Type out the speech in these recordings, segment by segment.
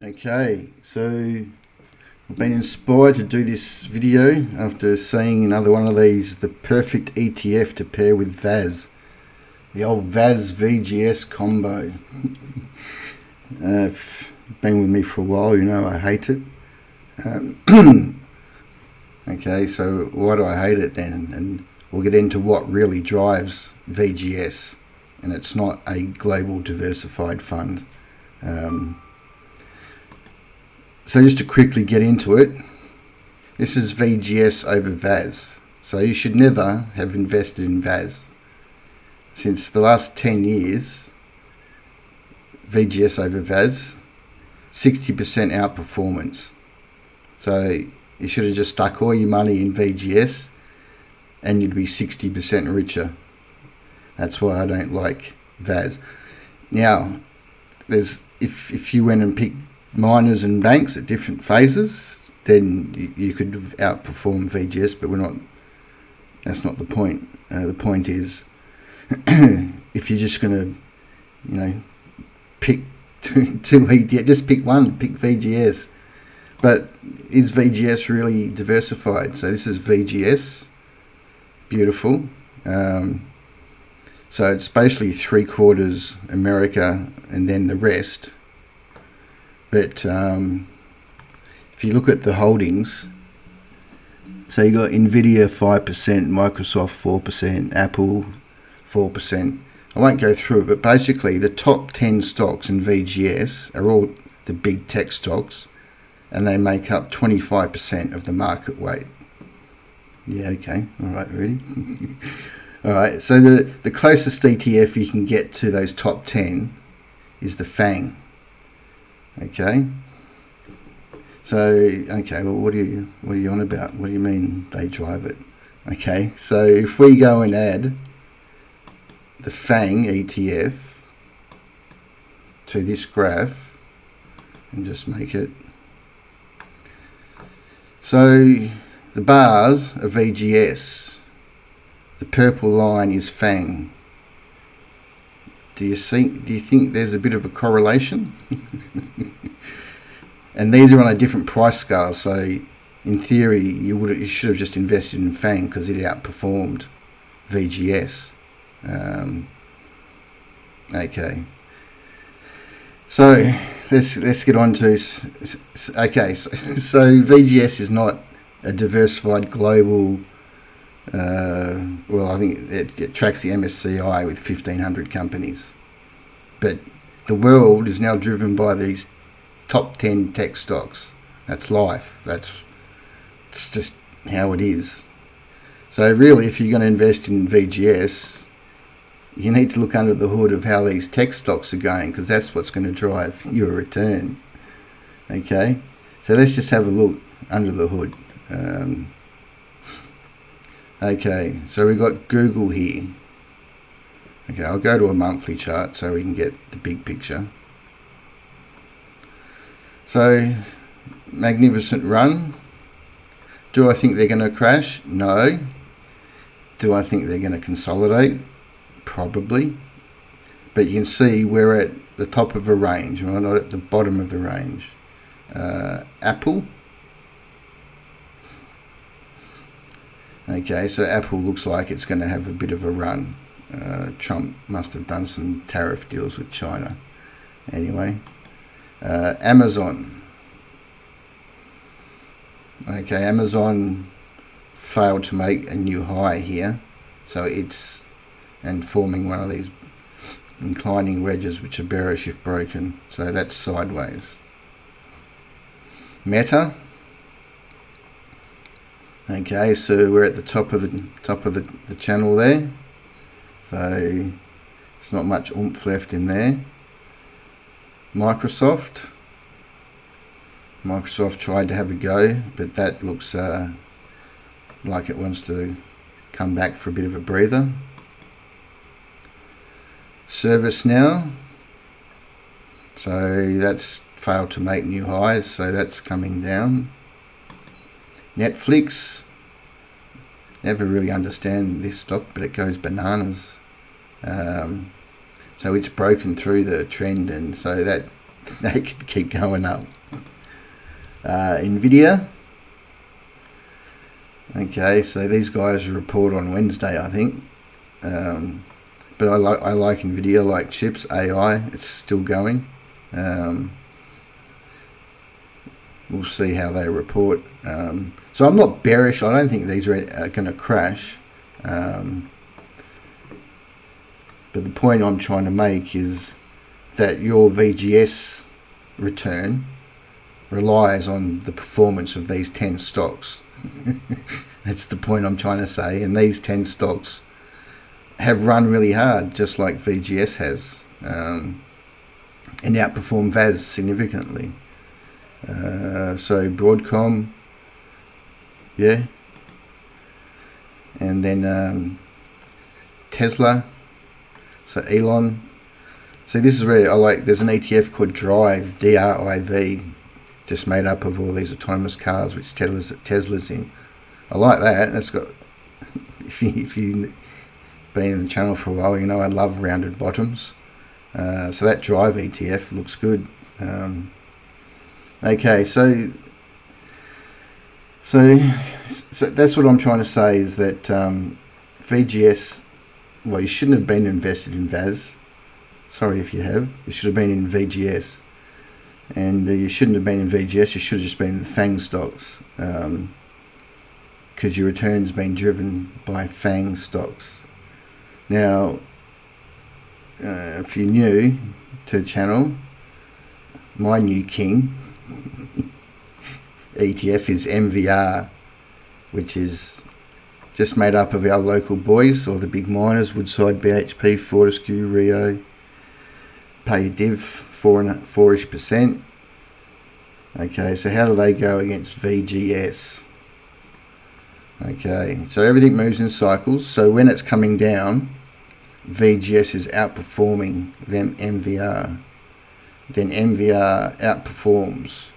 Okay, so I've been inspired to do this video after seeing another one of these, the perfect ETF to pair with VAS. The old VAS VGS combo. Been with me for a while, you know I hate it. Okay, so why do I hate it then? And we'll get into what really drives VGS. And it's not a global diversified fund. So just to quickly get into it, this is VGS over VAS. So you should never have invested in VAS. Since the last 10 years, VGS over VAS, 60% outperformance. So you should have just stuck all your money in VGS and you'd be 60% richer. That's why I don't like VAS. Now, if you went and picked miners and banks at different phases, then you could have outperformed VGS, but that's not the point. The point is, if you're just going to, pick two ETFs, just pick one, pick VGS. But is VGS really diversified? So this is VGS, beautiful. So it's basically 3/4 America and then the rest. But if you look at the holdings, so you got Nvidia 5%, Microsoft 4%, Apple 4%. I won't go through it, but basically the top 10 stocks in VGS are all the big tech stocks, and they make up 25% of the market weight. Yeah, okay, all right, Rudy. All right, so the closest ETF you can get to those top 10 is the FANG. Okay. So, okay, well, what are you on about? What do you mean they drive it? Okay, so if we go and add the FANG ETF to this graph and just make it, so the bars are VGS, the purple line is FANG. Do you think there's a bit of a correlation? And these are on a different price scale, so in theory you should have just invested in FANG because it outperformed VGS. Okay, so let's get on to okay. So VGS is not a diversified global. Well, I think it tracks the MSCI with 1,500 companies, but the world is now driven by these top 10 tech stocks. That's life. It's just how it is. So really, if you're going to invest in VGS, you need to look under the hood of how these tech stocks are going, because that's what's going to drive your return. Okay, so let's just have a look under the hood. Okay, so we've got Google here. Okay, I'll go to a monthly chart so we can get the big picture. So, magnificent run. Do I think they're going to crash? No. Do I think they're going to consolidate? Probably. But you can see we're at the top of a range, we're not at the bottom of the range. Apple. Okay, so Apple looks like it's going to have a bit of a run. Trump must have done some tariff deals with China. Anyway, Amazon. Okay, Amazon failed to make a new high here, so it's forming one of these inclining wedges which are bearish if broken. So that's sideways. Meta. Okay, so we're at the top of the channel there. So there's not much oomph left in there. Microsoft tried to have a go, but that looks like it wants to come back for a bit of a breather. ServiceNow. So that's failed to make new highs, so that's coming down. Netflix, never really understand this stock, but it goes bananas. So it's broken through the trend, and so that they could keep going up. Nvidia. Okay, so these guys report on Wednesday, I think. But I like Nvidia, I like chips, AI. It's still going. We'll see how they report. So I'm not bearish. I don't think these are going to crash. But the point I'm trying to make is that your VGS return relies on the performance of these 10 stocks. That's the point I'm trying to say. And these 10 stocks have run really hard, just like VGS has, and outperformed VAS significantly. So Broadcom, yeah, and then Tesla. So Elon. So this is where I like. There's an ETF called Drive, DRIV, just made up of all these autonomous cars, which Tesla's in. I like that. That's got. If you been in the channel for a while, you know I love rounded bottoms. So that Drive ETF looks good. Okay, so that's what I'm trying to say is that VGS. Well, you shouldn't have been invested in VAS. Sorry if you have. You should have been in VGS. And you shouldn't have been in VGS. You should have just been in the FANG stocks. Because your return's been driven by FANG stocks. Now, if you're new to the channel, my new king ETF is MVR, which is just made up of our local boys, or the big miners, Woodside, BHP, Fortescue, Rio, pay div 4-ish%. Okay, so how do they go against VGS? Okay, so everything moves in cycles. So when it's coming down, VGS is outperforming them MVR. Then MVR outperforms.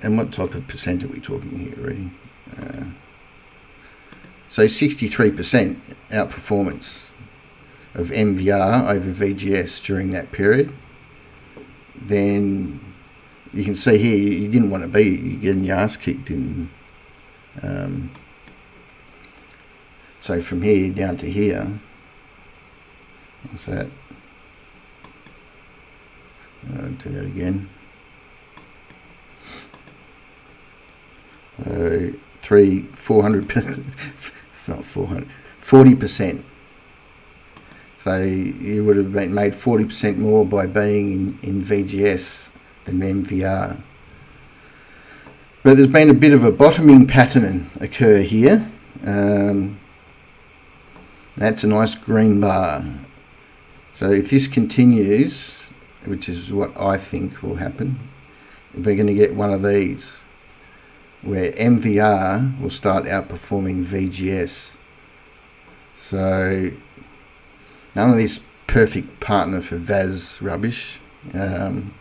And what type of percent are we talking here, Rudy? So 63% outperformance of MVR over VGS during that period. Then you can see here you didn't want to be, you're getting your ass kicked in. So from here down to here, what's that? Do that again. 400%, it's not 400, 40%. So you would have been made 40% more by being in VGS than MVR. But there's been a bit of a bottoming pattern occur here. That's a nice green bar. So if this continues, which is what I think will happen, we're going to get one of these, where MVR will start outperforming VGS. So none of this perfect partner for VAS rubbish. And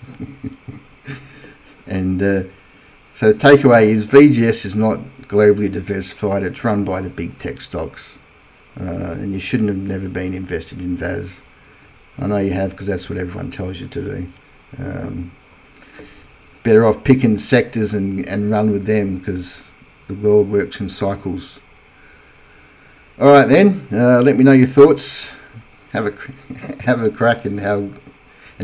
so the takeaway is VGS is not globally diversified. It's run by the big tech stocks. And you shouldn't have never been invested in VAS. I know you have, because that's what everyone tells you to do. Better off picking sectors and run with them, because the world works in cycles. All right then, let me know your thoughts. Have a crack and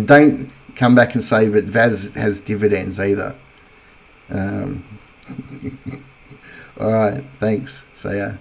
don't come back and say that VAS has dividends either. All right, thanks. See ya.